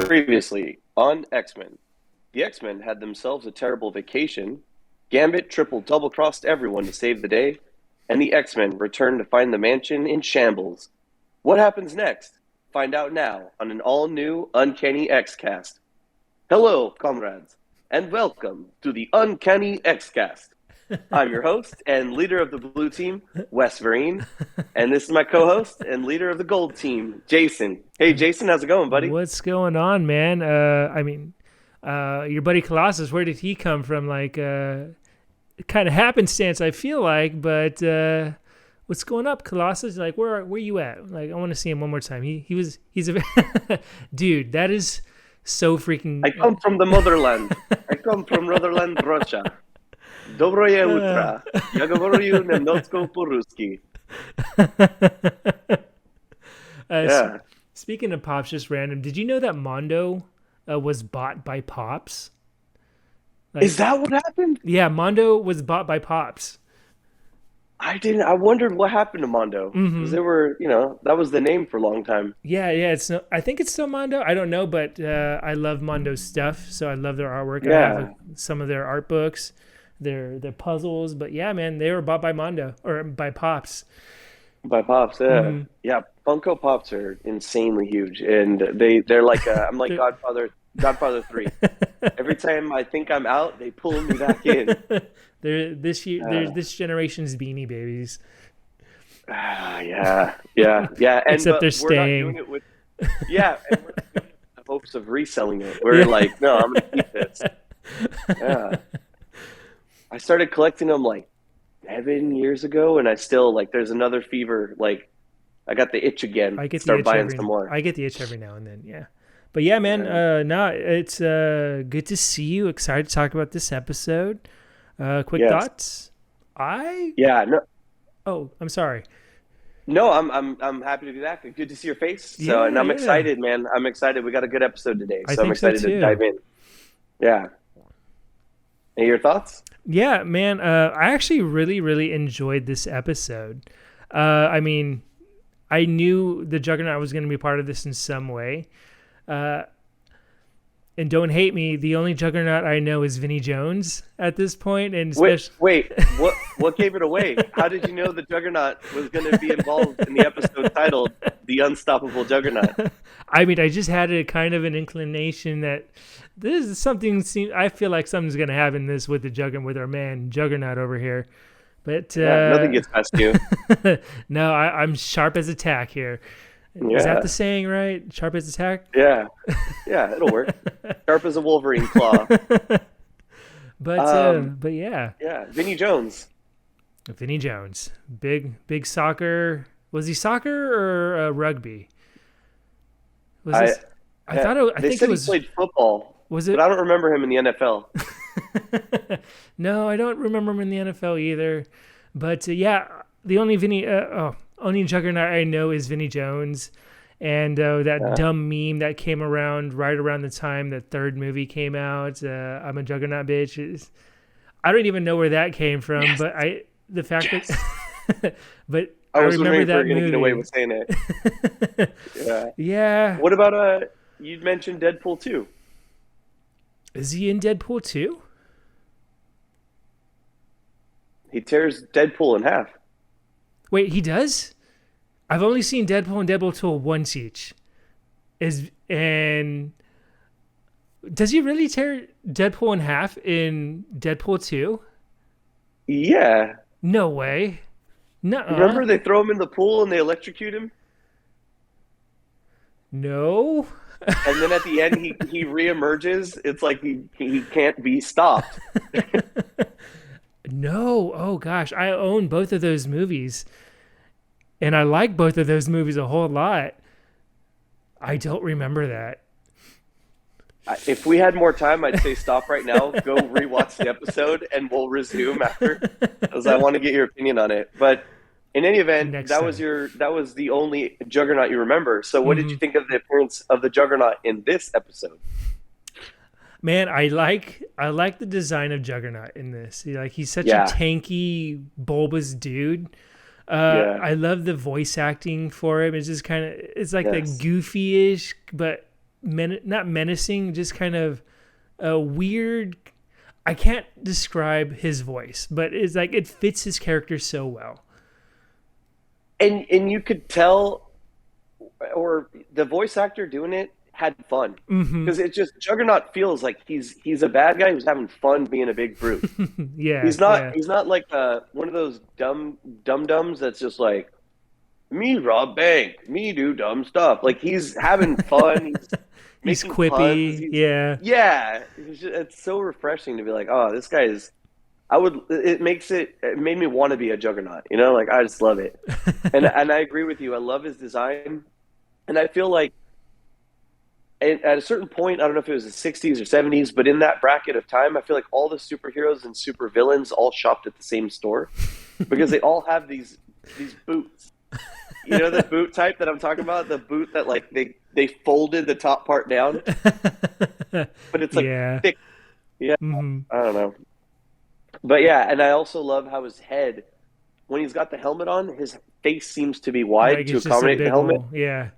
Previously on X-Men. The X-Men had themselves a terrible vacation. Gambit triple double crossed everyone to save the day, and the X-Men return to find the mansion in shambles. What happens next? Find out now on an all-new Uncanny X-Cast. Hello, comrades, and welcome to the Uncanny X-Cast. I'm your host and leader of the blue team, Wes Vereen, and this is my co-host and leader of the gold team, Jason. Hey, Jason, how's it going, buddy? What's going on, man? Your buddy Colossus, where did he come from? Kind of happenstance, I feel like, but what's going up, Colossus? Like, where you at? Like, I want to see him one more time. He's a dude. That is so freaking. I come from the motherland. I come from Rotherland, Russia. Dobroje utra. Ja govoruję niemiecko po-ruski. Yeah. Speaking of Pops, just random. Did you know that Mondo was bought by Pops? Is that what happened? Yeah, Mondo was bought by Pops. I didn't. I wondered what happened to Mondo. Because they were, that was the name for a long time. Yeah. I think it's still Mondo. I don't know, but I love Mondo's stuff, so I love their artwork. Yeah. I have some of their art books, their puzzles. But yeah, man, they were bought by Mondo or by Pops. By Pops, yeah. Yeah, Funko Pops are insanely huge. And they're like, I'm like Godfather 3. Every time I think I'm out, they pull me back in. They're this generation's Beanie Babies. Yeah. And, except they're staying. We're not doing it with, and we're doing it with the hopes of reselling it. We're like, no, I'm going to keep this. Yeah. I started collecting them like 7 years ago, and I still, like, there's another fever. Like, I got the itch again. Start buying some more. I get the itch every now and then, yeah. But yeah, man, it's good to see you. Excited to talk about this episode. Quick thoughts? No. Oh, I'm sorry. No, I'm happy to do that. Good to see your face. So, and I'm excited, man. I'm excited. We got a good episode today, so I'm excited to dive in. Yeah. And your thoughts? Yeah, man. I actually really, really enjoyed this episode. I mean, I knew the Juggernaut was going to be part of this in some way. And don't hate me, the only Juggernaut I know is Vinnie Jones at this point. And wait, what gave it away? How did you know the Juggernaut was going to be involved in the episode titled "The Unstoppable Juggernaut"? I mean, I just had a kind of an inclination that this is something. I feel like something's going to happen this with the Juggernaut, with our man Juggernaut over here. But nothing gets past you. No, I'm sharp as a tack here. Yeah. Is that the saying, right? Sharp as a tack? Yeah, it'll work. Sharp as a Wolverine claw. But yeah. Yeah, Vinnie Jones. Vinnie Jones, big soccer. Was he soccer or rugby? I think it was. He played football. Was it? But I don't remember him in the NFL. No, I don't remember him in the NFL either. But the only Juggernaut I know is Vinnie Jones, and that dumb meme that came around right around the time the third movie came out. I'm a Juggernaut, bitch. I don't even know where that came from, but I remember that movie. Get away with saying it. Yeah. What about you mentioned Deadpool 2? Is he in Deadpool 2? He tears Deadpool in half. Wait, he does? I've only seen Deadpool and Deadpool 2 once each. And does he really tear Deadpool in half in Deadpool 2? Yeah. No way. Nuh-uh. Remember they throw him in the pool and they electrocute him? No. And then at the end he reemerges. It's like he can't be stopped. No. Oh gosh, I own both of those movies. And I like both of those movies a whole lot. I don't remember that. If we had more time, I'd say stop right now, go rewatch the episode, and we'll resume after, because I want to get your opinion on it. But in any event, that was the only Juggernaut you remember. So what did you think of the appearance of the Juggernaut in this episode? Man, I like the design of Juggernaut in this. He's such a tanky, bulbous dude. I love the voice acting for him. It's just kind of, it's like the goofy-ish, but not menacing, just kind of a weird. I can't describe his voice, but it's like it fits his character so well. And you could tell, or the voice actor doing it had fun, Hmm. because it just Juggernaut feels like he's a bad guy who's having fun being a big brute. Yeah, He's not like one of those dum dums that's just like, me rob bank, me do dumb stuff. Like, he's having fun. He's he's making puns. quippy. Yeah. Yeah. It's so refreshing to be like, oh, this guy is. It made me want to be a Juggernaut. Like, I just love it. And I agree with you. I love his design, and I feel like at a certain point, I don't know if it was the '60s or '70s, but in that bracket of time, I feel like all the superheroes and supervillains all shopped at the same store, because they all have these boots. The boot type that I'm talking about, the boot that like they folded the top part down, but it's like Yeah. thick. Yeah, Hmm. I don't know, but yeah, and I also love how his head, when he's got the helmet on, his face seems to be wide Like to it's just a accommodate the big helmet, old, yeah.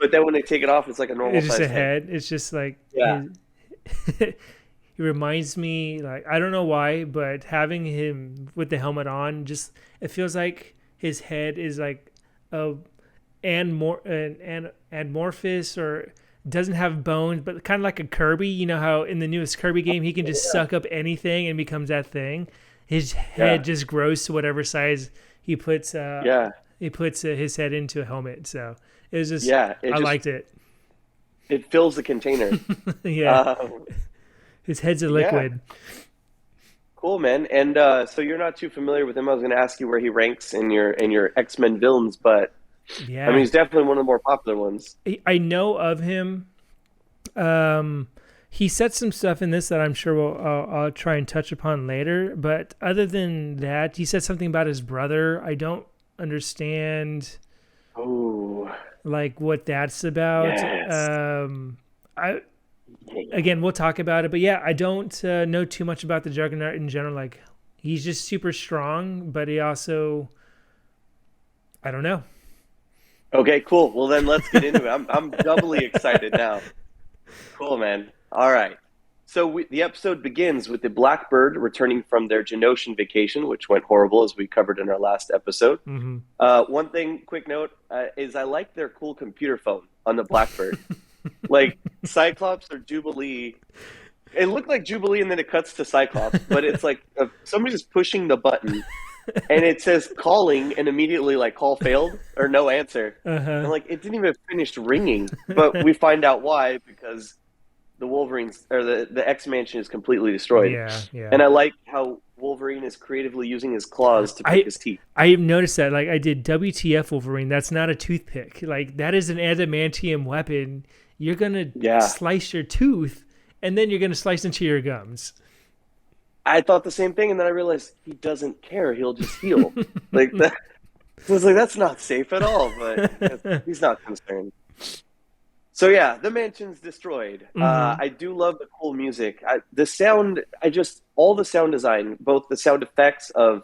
but then when they take it off, it's like a normal It's just a sized head. head. It's just like Yeah, his. He reminds me, like, I don't know why, but having him with the helmet on, just it feels like his head is like a an amorphous, or doesn't have bones, but kind of like a Kirby. You know how in the newest Kirby game he can just suck up anything and becomes that thing. His yeah, head just grows to whatever size he puts. yeah, He puts his head into a helmet. So it was just, yeah. I liked it. It fills the container. Yeah, Um, his head's a yeah, liquid. cool, man. And so you're not too familiar with him. I was going to ask you where he ranks in your X-Men villains, but I mean, Yeah, he's definitely one of the more popular ones. I know of him. Um, he said some stuff in this that I'm sure I'll try and touch upon later. But other than that, he said something about his brother. I don't understand Oh, like what that's about. yes. I Again, we'll talk about it. But yeah, I don't know too much about the Juggernaut in general. Like, he's just super strong, but he also, I don't know. Okay, cool. Well, then let's get into it. I'm doubly excited now. Cool, man. All right. So the episode begins with the Blackbird returning from their Genosian vacation, which went horrible, as we covered in our last episode. Hmm. One thing, quick note, is I like their cool computer phone on the Blackbird. Like, Cyclops or Jubilee. It looked like Jubilee, and then it cuts to Cyclops, but it's like somebody's pushing the button, and it says calling, and immediately like call failed or no answer. Uh And like, it didn't even finish ringing, but we find out why, because the Wolverine's or the X Mansion is completely destroyed. Yeah, yeah. And I like how Wolverine is creatively using his claws to pick I his teeth. I noticed that. Like, I did WTF Wolverine. That's not a toothpick. Like, that is an adamantium weapon. You're gonna Yeah, slice your tooth, and then you're gonna slice into your gums. I thought the same thing, and then I realized he doesn't care. He'll just heal. Like that. I was like, that's not safe at all, but he's not concerned. So yeah, the mansion's destroyed. Hmm. I do love the cool music. The sound, all the sound design, both the sound effects of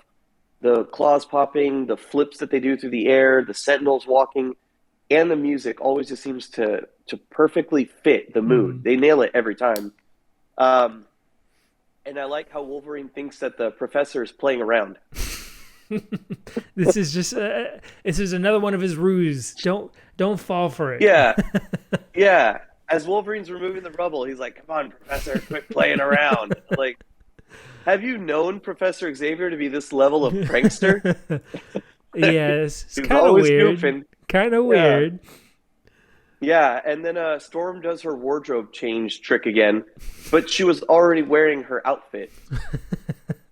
the claws popping, the flips that they do through the air, the sentinels walking, and the music always just seems to perfectly fit the mood. Hmm. They nail it every time. Um, and I like how Wolverine thinks that the professor is playing around. This is just this is another one of his ruse. Don't fall for it. Yeah, yeah. As Wolverine's removing the rubble, he's like, "Come on, Professor, quit playing around." Like, have you known Professor Xavier to be this level of prankster? Yes, it's He's kind of always weird. goofing. Kind of Yeah, weird. yeah. And then Storm does her wardrobe change trick again, but she was already wearing her outfit.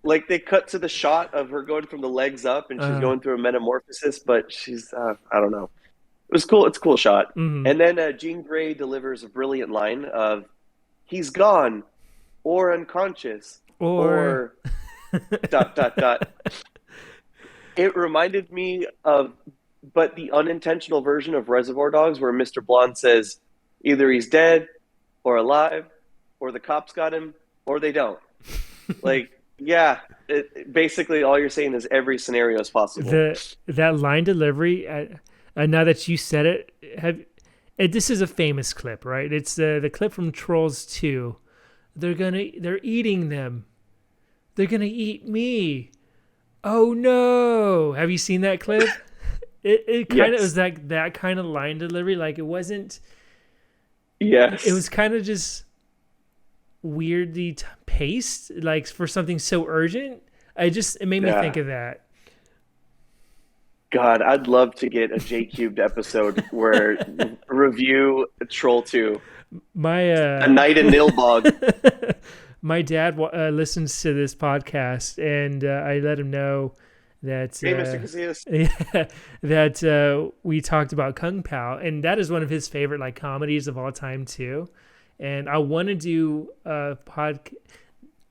Like, they cut to the shot of her going from the legs up, and she's Uh, going through a metamorphosis, but she's I don't know. It was cool. It's a cool shot. mhm. And then Jean Grey delivers a brilliant line of, "He's gone, or unconscious, Or or dot dot dot." It reminded me of, but the unintentional version of Reservoir Dogs, where Mr. Blonde says, either he's dead, or alive, or the cops got him, or they don't. Like, yeah, basically all you're saying is every scenario is possible. that line delivery. Now that you said it, this is a famous clip, right? It's the clip from Trolls 2. They're eating them. They're gonna eat me. Oh no! Have you seen that clip? It kind of Yes. was like that kind of line delivery. Like it wasn't. It Yes. was kind of just weirdly paced, like for something so urgent. It made me think Yeah. of that. God, I'd love to get a J Cubed episode where review Troll 2. My A night in Nilbog. my dad listens to this podcast, and I let him know that Hey, Mr. Casillas. yeah, that we talked about Kung Pao, and that is one of his favorite like comedies of all time too. And I want to do a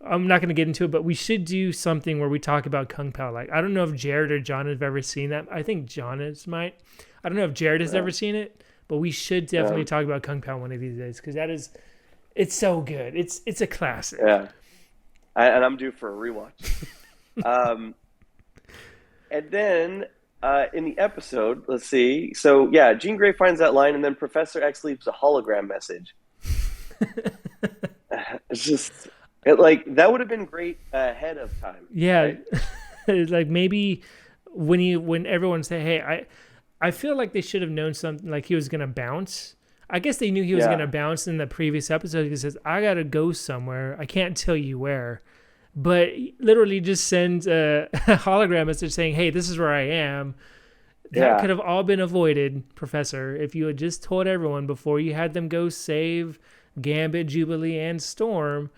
I'm not going to get into it, but we should do something where we talk about Kung Pao. Like I don't know if Jared or John have ever seen that. I think John might. I don't know if Jared has Yeah. ever seen it, but we should definitely talk about Kung Pao one of these days because it's so good. It's a classic. Yeah. And I'm due for a rewatch. Um, and then in the episode, let's see. So, yeah, Jean Grey finds that line, and then Professor X leaves a hologram message. It's just, that would have been great ahead of time. Yeah, Right? like maybe when everyone say, "Hey, I feel like they should have known something like he was gonna bounce." I guess they knew he was gonna bounce in the previous episode. He says, "I gotta go somewhere. I can't tell you where," but he literally just sends a hologram message saying, "Hey, this is where I am." That could have all been avoided, Professor, if you had just told everyone before you had them go save Gambit, Jubilee, and Storm.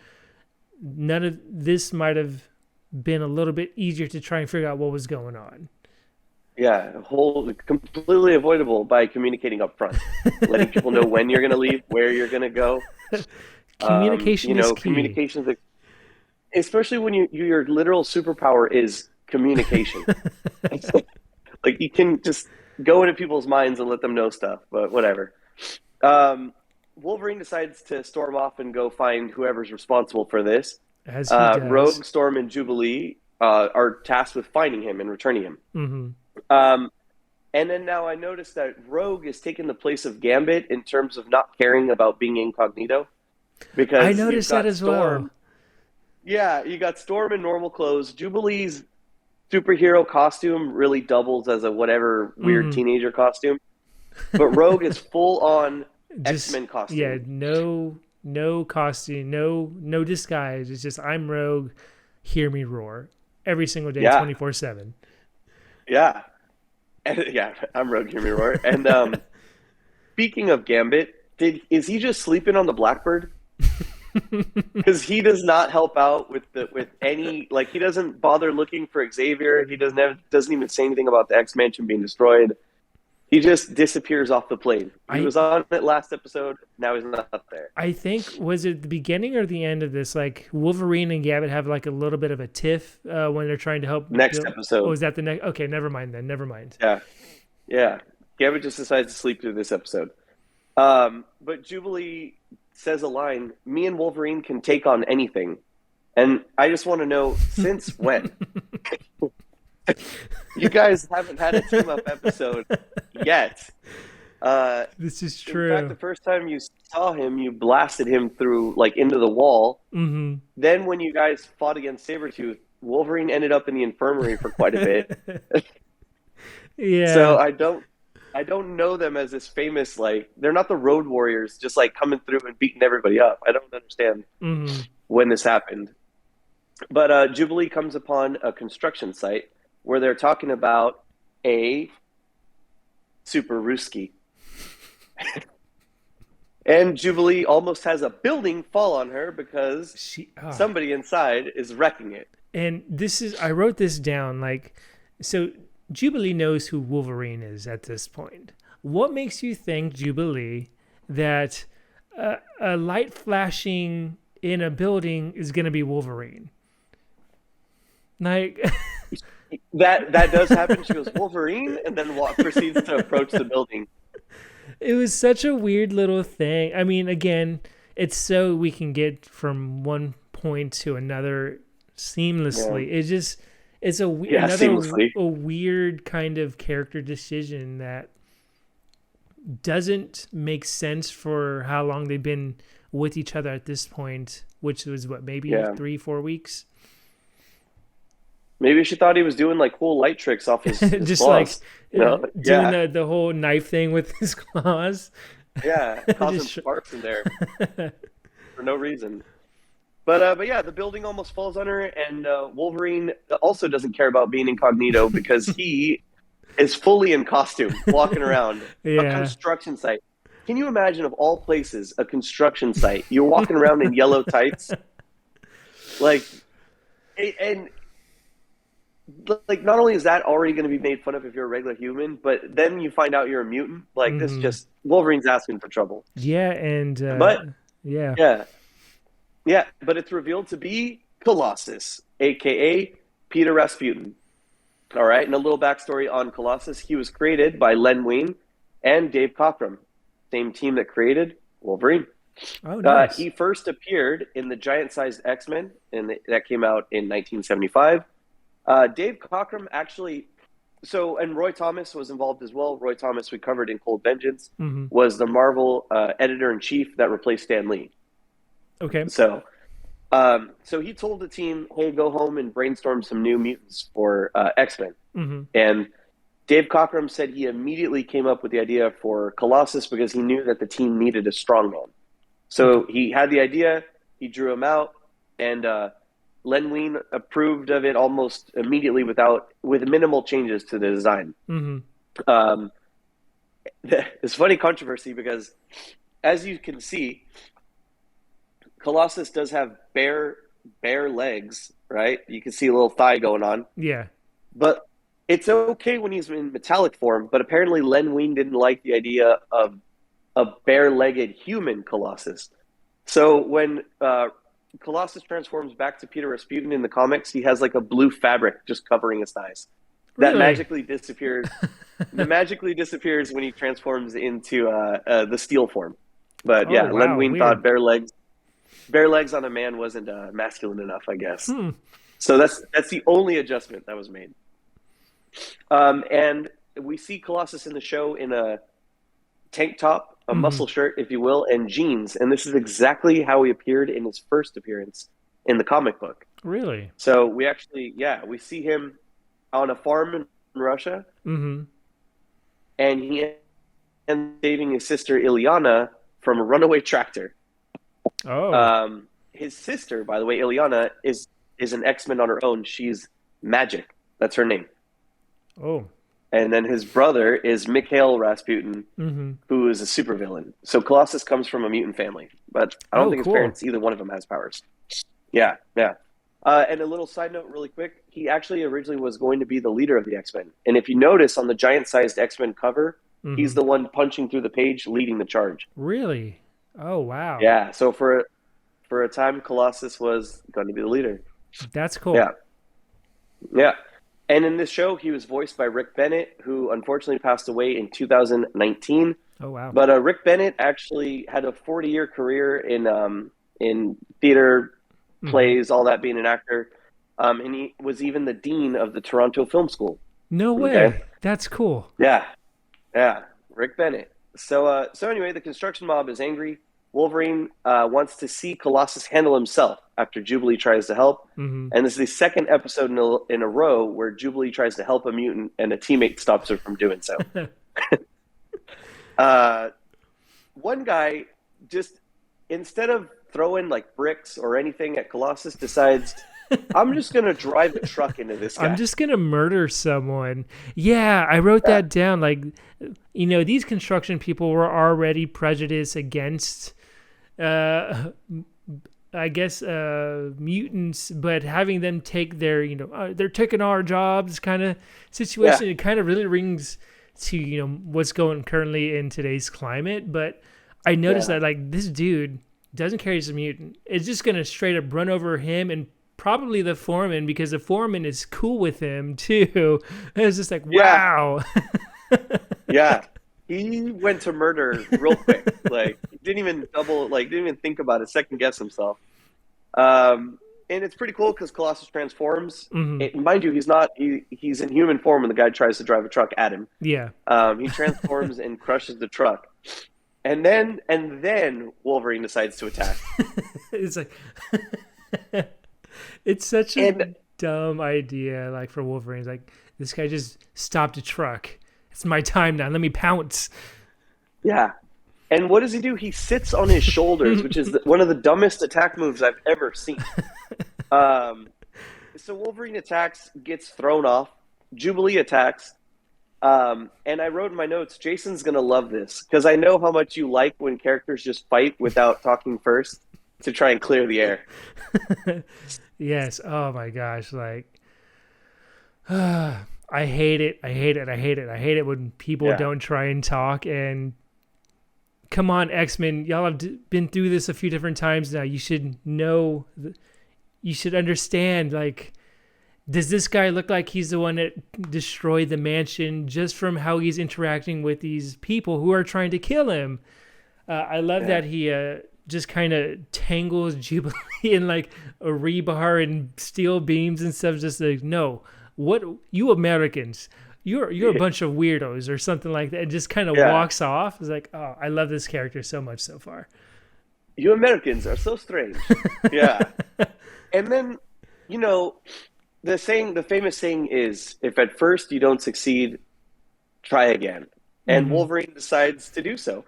None of this might have been a little bit easier to try and figure out what was going on. Yeah, completely avoidable by communicating up front, letting people know when you're going to leave, where you're going to go. Communication is key. Communications, especially when your literal superpower is communication. Like you can just go into people's minds and let them know stuff, but whatever. Wolverine decides to storm off and go find whoever's responsible for this. As he does. Rogue, Storm, and Jubilee are tasked with finding him and returning him. Mm-hmm. And then now I noticed that Rogue is taking the place of Gambit in terms of not caring about being incognito. Because I noticed that as well. Yeah, you got Storm in normal clothes. Jubilee's superhero costume really doubles as a whatever weird teenager costume. But Rogue is full on X-Men costume. Yeah, no costume, no disguise. It's just I'm Rogue, hear me roar. Every single day, 24/7. Yeah. Yeah, I'm Rogue, hear me roar. And speaking of Gambit, is he just sleeping on the Blackbird? Because he does not help out with any, like, he doesn't bother looking for Xavier. He doesn't even say anything about the X Mansion being destroyed. He just disappears off the plane. He was on it last episode. Now he's not there. I think, was it the beginning or the end of this? Like Wolverine and Gambit have like a little bit of a tiff when they're trying to help. Next episode. Oh, is that the next? Okay, never mind then. Never mind. Yeah. Gambit just decides to sleep through this episode. But Jubilee says a line, "Me and Wolverine can take on anything." And I just want to know, since when? You guys haven't had a team-up episode yet. This is true. In fact, the first time you saw him, you blasted him through, like, into the wall. Mm-hmm. Then when you guys fought against Sabretooth, Wolverine ended up in the infirmary for quite a bit. Yeah. So I don't know them as this famous, like, they're not the Road Warriors just, like, coming through and beating everybody up. I don't understand when this happened. But Jubilee comes upon a construction site where they're talking about a Super Ruski. And Jubilee almost has a building fall on her because somebody inside is wrecking it. And I wrote this down, like, so Jubilee knows who Wolverine is at this point. What makes you think, Jubilee, that a light flashing in a building is going to be Wolverine? Like... That does happen. She goes, "Wolverine," and then proceeds to approach the building. It was such a weird little thing. I mean, again, it's so we can get from one point to another seamlessly. Yeah. It's a weird kind of character decision that doesn't make sense for how long they've been with each other at this point, which was what, maybe Yeah. 3-4 weeks. Maybe she thought he was doing like cool light tricks off his Just like claws. doing Yeah. the whole knife thing with his claws. Yeah. Causing Just sparks in there for no reason. But yeah, the building almost falls on her, and Wolverine also doesn't care about being incognito because he is fully in costume, walking around a yeah. construction site. Can you imagine, of all places, a construction site? You're walking around in yellow tights, like, and like not only is that already going to be made fun of if you're a regular human, but then you find out you're a mutant. Like this, just Wolverine's asking for trouble. Yeah, and But yeah. yeah. Yeah, but it's revealed to be Colossus, aka Peter Rasputin. All right, and a little backstory on Colossus. He was created by Len Wein and Dave Cockrum, same team that created Wolverine. Oh, nice. He first appeared in the giant-sized X-Men, and that came out in 1975. Dave Cockrum actually, and Roy Thomas was involved as well. Roy Thomas, we covered in Cold Vengeance, was the Marvel editor-in-chief that replaced Stan Lee. Okay. So he told the team, "Hey, go home and brainstorm some new mutants for X-Men." And Dave Cockrum said he immediately came up with the idea for Colossus because he knew that the team needed a strongman. So he had the idea, he drew him out, and Len Wein approved of it almost immediately with minimal changes to the design. It's funny controversy because, as you can see, Colossus does have bare legs, right? You can see a little thigh going on. Yeah. But it's okay when he's in metallic form, but apparently Len Wein didn't like the idea of a bare-legged human Colossus. So when Colossus transforms back to Peter Rasputin in the comics, he has like a blue fabric just covering his thighs. That magically disappears. That magically disappears when he transforms into the steel form. But wow, Len Wein weird. thought bare legs on a man wasn't masculine enough, I guess. So that's the only adjustment that was made. And we see Colossus in the show in a tank top, a muscle shirt, if you will, and jeans. And this is exactly how he appeared in his first appearance in the comic book. Really? So we actually, we see him on a farm in Russia, and he ends up saving his sister Ilyana from a runaway tractor. Oh. His sister, by the way, Ilyana, is an X-Men on her own. She's Magic. That's her name. Oh. And then his brother is Mikhail Rasputin, who is a supervillain. So Colossus comes from a mutant family, but I don't think his parents, either one of them, has powers. Yeah. And a little side note really quick, he actually originally was going to be the leader of the X-Men. And if you notice on the giant-sized X-Men cover, he's the one punching through the page, leading the charge. Really? Oh, wow. Yeah, so for a time, Colossus was going to be the leader. That's cool. Yeah. And in this show, he was voiced by Rick Bennett, who unfortunately passed away in 2019. Oh, wow. But Rick Bennett actually had a 40-year career in theater, plays, all that, being an actor. And he was even the dean of the Toronto Film School. No way. Okay? That's cool. Yeah. Rick Bennett. So anyway, the construction mob is angry. Wolverine wants to see Colossus handle himself after Jubilee tries to help. And this is the second episode in a row where Jubilee tries to help a mutant and a teammate stops her from doing so. One guy, just instead of throwing like bricks or anything at Colossus, decides, I'm just going to drive a truck into this guy. I'm just going to murder someone. Yeah, I wrote that down. Like, these construction people were already prejudiced against, I guess, mutants, but having them take their, they're taking our jobs kind of situation, it kind of really rings to, what's going currently in today's climate. But I noticed that, like, this dude doesn't care he's a mutant. It's just going to straight up run over him and probably the foreman, because the foreman is cool with him too. And it's just like, wow. Yeah. He went to murder real quick. Like, didn't even think about it, second guess himself. and it's pretty cool because Colossus transforms. Hmm. Mind you, he's not. He's in human form when the guy tries to drive a truck at him. Yeah. He transforms and crushes the truck, and then Wolverine decides to attack. It's like it's such a And dumb idea, like for Wolverine. It's like this guy just stopped a truck. It's my time now. Let me pounce. yeah, and what does he do? He sits on his shoulders, which is one of the dumbest attack moves I've ever seen. Um, so Wolverine attacks, gets thrown off. Jubilee attacks. And I wrote in my notes, Jason's going to love this because I know how much you like when characters just fight without talking first to try and clear the air. Yes. Oh my gosh. Like, I hate it. I hate it. I hate it. I hate it when people Yeah. don't try and talk. And come on, X-Men, y'all have been through this a few different times now. You should know. You should understand. Like, does this guy look like he's the one that destroyed the mansion just from how he's interacting with these people who are trying to kill him? I love Yeah. that he just kind of tangles Jubilee in like a rebar and steel beams and stuff. Just like, no, what you Americans, you're a bunch of weirdos or something like that. And just kind of Yeah. walks off. It's like, oh, I love this character so much so far. You Americans are so strange. Yeah. And then, you know, the famous saying is, if at first you don't succeed, try again. And Mhm. Wolverine decides to do so.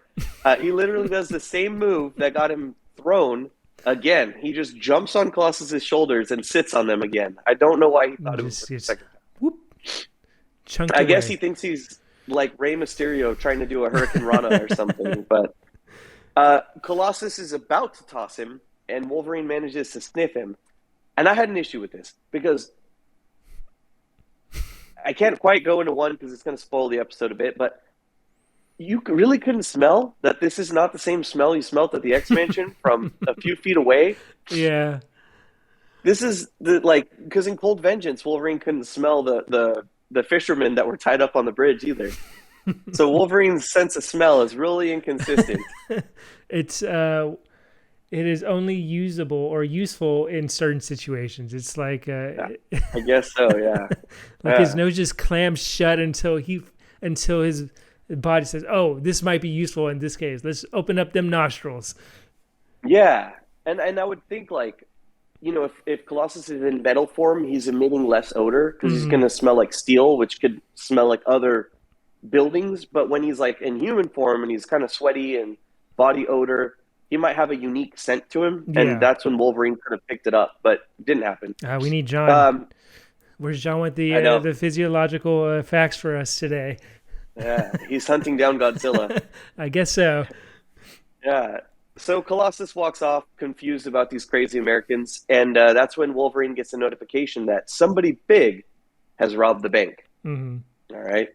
He literally does the same move that got him thrown again. He just jumps on Colossus's shoulders and sits on them again. I don't know why he thought it was the Just second time. whoop, chunked I away. guess he thinks he's like Rey Mysterio trying to do a Hurricane Rana or something. But Colossus is about to toss him, and Wolverine manages to sniff him. And I had an issue with this because I can't quite go into one because it's going to spoil the episode a bit, but you really couldn't smell that this is not the same smell you smelt at the X Mansion from a few feet away. Yeah. This is because in Cold Vengeance, Wolverine couldn't smell the fishermen that were tied up on the bridge either. So Wolverine's sense of smell is really inconsistent. It's it is only usable or useful in certain situations. It's like Yeah, I guess so. Yeah, like his yeah, nose just clams shut until his body says, "Oh, this might be useful in this case. Let's open up them nostrils." yeah. And I would think if Colossus is in metal form, he's emitting less odor because he's Hmm. going to smell like steel, which could smell like other buildings. But when he's like in human form and he's kind of sweaty and body odor, he might have a unique scent to him, and Yeah. that's when Wolverine could have picked it up, but it didn't happen. We need John. Um, Where's John with I know. the physiological facts for us today? Yeah, he's hunting down Godzilla. I guess so. Yeah. So Colossus walks off, confused about these crazy Americans, and that's when Wolverine gets a notification that somebody big has robbed the bank. Hmm. All right.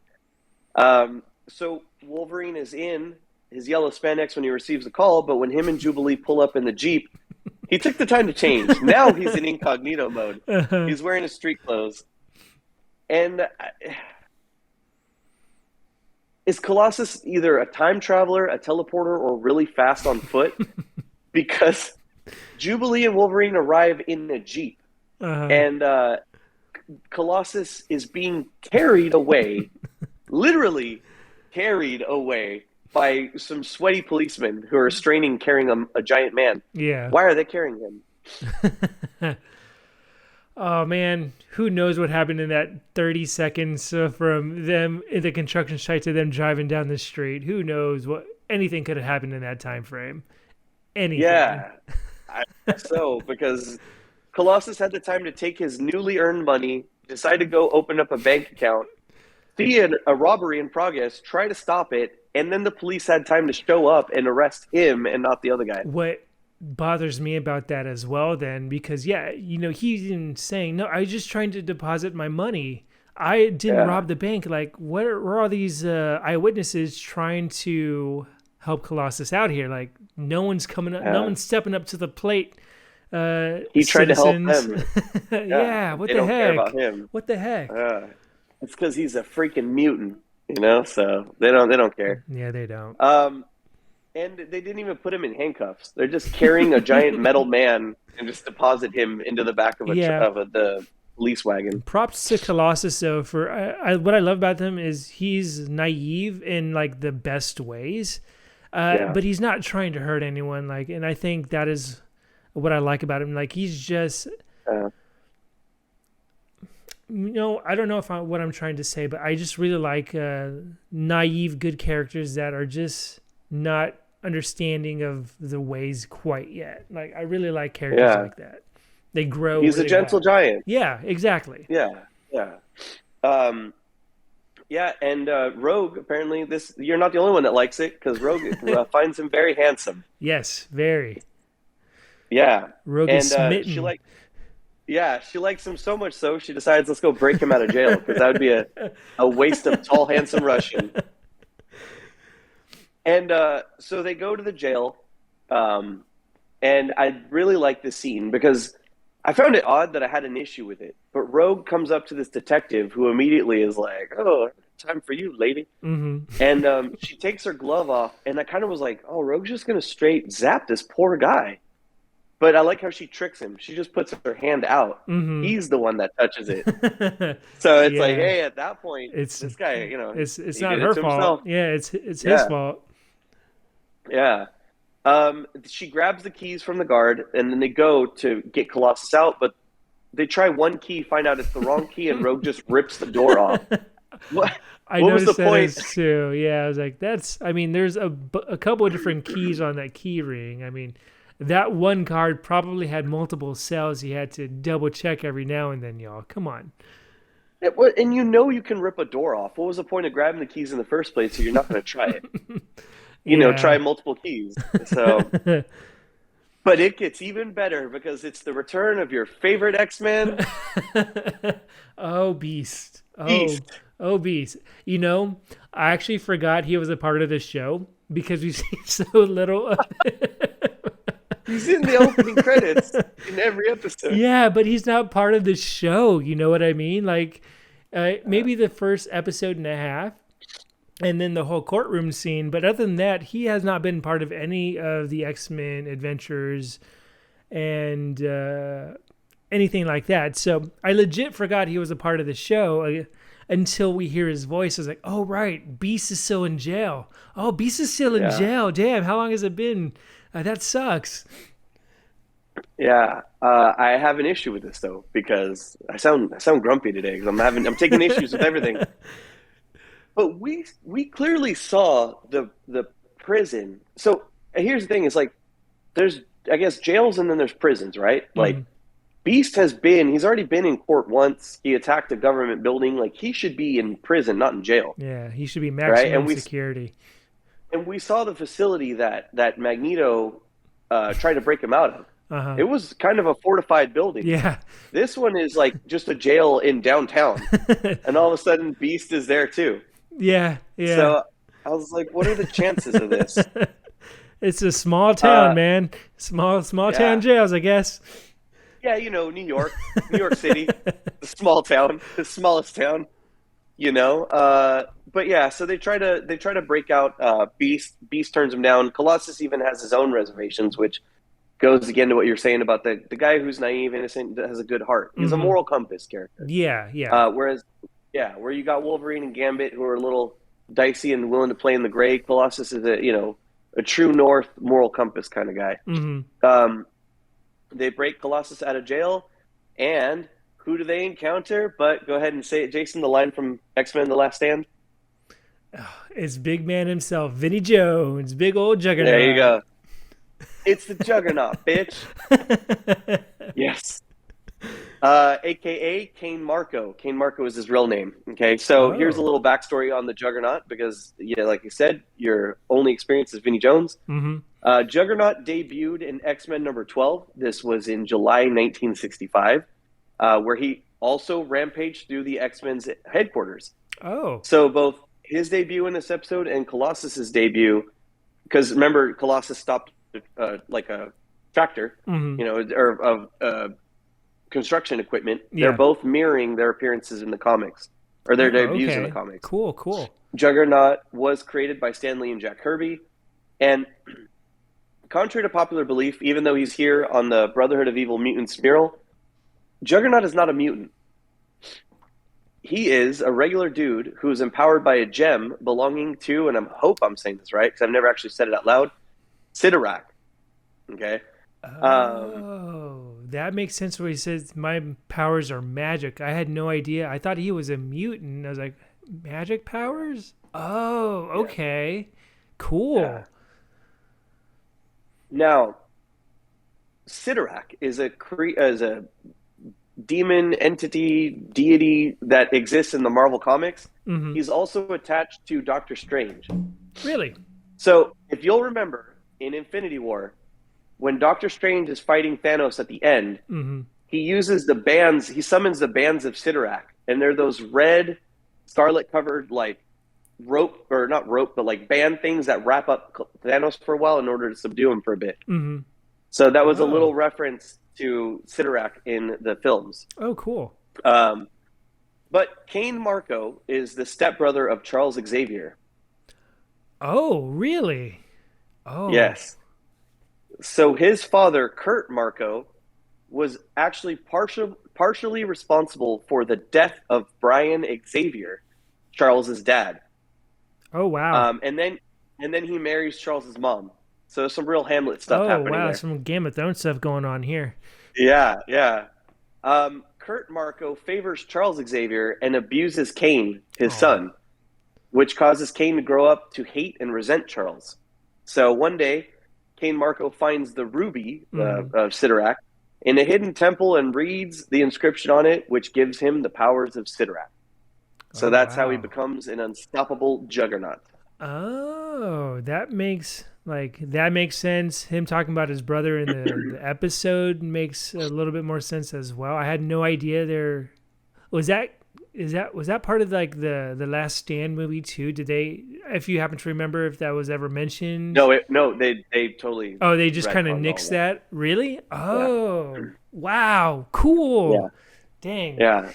So Wolverine is in his yellow spandex when he receives the call, but when him and Jubilee pull up in the Jeep, he took the time to change. Now he's in incognito mode. He's wearing his street clothes. And is Colossus either a time traveler, a teleporter, or really fast on foot? Because Jubilee and Wolverine arrive in a Jeep, Uh-huh. and Colossus is being carried away, literally carried away by some sweaty policemen who are straining carrying a giant man. Yeah. Why are they carrying him? Oh man, who knows what happened in that 30 seconds from them in the construction site to them driving down the street? Who knows what anything could have happened in that time frame? Anything. Yeah, I guess so, because Colossus had the time to take his newly earned money, decide to go open up a bank account, see a robbery in progress, try to stop it, and then the police had time to show up and arrest him and not the other guy. What bothers me about that as well then, because yeah, he's even saying, no, I was just trying to deposit my money. I didn't Yeah. rob the bank. Like, where are these eyewitnesses trying to help Colossus out here? Like, no one's coming up, no Yeah. one's stepping up to the plate. He tried to help citizens. them. Yeah, what They the don't care heck? about him. What the heck? It's because he's a freaking mutant, so they don't care. Yeah, they don't. And they didn't even put him in handcuffs. They're just carrying a giant metal man and just deposit him into the back of Yeah. the police wagon. Props to Colossus though for what I love about him is he's naive in like the best ways, Yeah, but he's not trying to hurt anyone. Like, and I think that is what I like about him. Like, he's just uh, I don't know if what I'm trying to say, but I just really like naive, good characters that are just not understanding of the ways quite yet. Like, I really like characters yeah. like that. They grow He's a really gentle well. giant. Yeah, exactly. Yeah, yeah. Um, yeah, and Rogue, apparently this you're not the only one that likes it because Rogue finds him very handsome. Yes, very. Yeah. Rogue is And smitten. she likes him so much so she decides let's go break him out of jail because that would be a waste of tall, handsome Russian. And so they go to the jail, and I really like this scene because I found it odd that I had an issue with it. But Rogue comes up to this detective who immediately is like, "Oh, time for you, lady." Hmm. And she takes her glove off, and I kind of was like, "Oh, Rogue's just gonna straight zap this poor guy." But I like how she tricks him. She just puts her hand out. Hmm. He's the one that touches it. So it's like, Yeah, hey, at that point, it's this guy, it's he not did it her to fault. himself. Yeah, it's his Yeah, fault. yeah. She grabs the keys from the guard, and then they go to get Colossus out. But they try one key, find out it's the wrong key, and Rogue just rips the door off. What? I What was the noticed that point? as too. Yeah, I was like, that's. I mean, there's a couple of different keys on that key ring. I mean, that one card probably had multiple cells. You had to double check every now and then, y'all. Come on. And you can rip a door off. What was the point of grabbing the keys in the first place? So you're not going to try it. Try Yeah. multiple keys. So, but it gets even better because it's the return of your favorite X-Men, Oh, Beast. Beast. Oh, Beast. I actually forgot he was a part of the show because we've seen so little of He's in the opening credits in every episode. Yeah, but he's not part of the show. You know what I mean? Like, Uh, maybe the first episode and a half, and then the whole courtroom scene. But other than that, he has not been part of any of the X-Men adventures and anything like that. So I legit forgot he was a part of the show until we hear his voice. I was like, oh, right, Beast is still in jail. Oh, Beast is still in yeah, jail. Damn, how long has it been? That sucks. yeah. I have an issue with this though because I sound grumpy today because I'm taking issues with everything. But we clearly saw the prison. So here's the thing: is like there's I guess jails and then there's prisons, right? Like Mhm. Beast he's already been in court once. He attacked a government building. Like he should be in prison, not in jail, Yeah, he should be right? maximum security. And we saw the facility that Magneto tried to break him out of. Uh huh. It was kind of a fortified building. Yeah. This one is like just a jail in downtown, and all of a sudden Beast is there too. Yeah. Yeah. So I was like, what are the chances of this? It's a small town, Uh, man. Small town yeah, jails, I guess. yeah, New York City, the small town, the smallest town. But yeah, so they try to break out Beast. Beast turns him down. Colossus even has his own reservations, which goes again to what you're saying about the guy who's naive, innocent, that has a good heart. He's a Hmm. moral compass character. Yeah. Yeah. Whereas, yeah, where you got Wolverine and Gambit who are a little dicey and willing to play in the gray, Colossus is a true north moral compass kind of guy. Hmm. Um, they break Colossus out of jail, and who do they encounter? But go ahead and say it, Jason. The line from X-Men: The Last Stand. It's big man himself, Vinny Jones, big old There you Juggernaut. go. It's the Juggernaut, bitch. Yes. AKA Kane Marco. Kane Marco is his real name. Okay, so here's a Oh. little backstory on the Juggernaut because, yeah, like you said, your only experience is Vinnie Jones. Hmm. Juggernaut debuted in X-Men number 12. This was in July 1965, where he also rampaged through the X-Men's headquarters. Oh. So both his debut in this episode and Colossus's debut, because remember, Colossus stopped like a tractor, Hmm. or of construction equipment. They're Yeah. both mirroring their appearances in the comics or their Oh, debuts in the okay. comics. Cool. Cool. Juggernaut was created by Stan Lee and Jack Kirby, and contrary to popular belief, even though he's here on the Brotherhood of Evil Mutants mural, Juggernaut is not a mutant. He is a regular dude who is empowered by a gem belonging to, and I hope I'm saying this right because I've never actually said it out loud, Sidorak. Okay. Oh, that makes sense where he says my powers are magic. I had no idea. I thought he was a mutant. I was like, magic powers? Oh, okay. Cool. Yeah. Now, Sidorak is a demon entity deity that exists in the Marvel comics. Mm-hmm. He's also attached to Doctor Strange. Really? So, if you'll remember in Infinity War, when Doctor Strange is fighting Thanos at the end, Mm-hmm. he summons the bands of Sidorak, and they're those red, scarlet covered, like, rope, or not rope, but like band things that wrap up Thanos for a while in order to subdue him for a bit. Mm-hmm. So that was a little reference to Sidorak in the films. Oh, cool. But Cain Marko is the stepbrother of Charles Xavier. Oh, really? Oh. Yes. So his father, Kurt Marko, was actually partially responsible for the death of Brian Xavier, Charles's dad. Oh, wow. And then he marries Charles's mom. So there's some real Hamlet stuff happening wow. there. Some Game of Thrones stuff going on here. Yeah. Kurt Marko favors Charles Xavier and abuses Cain, his son, which causes Cain to grow up to hate and resent Charles. So one day, Cain Marko finds the ruby of Sidorak in a hidden temple and reads the inscription on it, which gives him the powers of Sidorak. So that's how he becomes an unstoppable juggernaut. Oh, that makes sense. Him talking about his brother in the episode makes a little bit more sense as well. I had no idea there was that part of like the Last Stand movie too? Did they, if you happen to remember, if that was ever mentioned? No, they totally. Oh, they just kind of nixed that. Really? Oh, yeah. Wow, cool. Yeah. Dang. Yeah.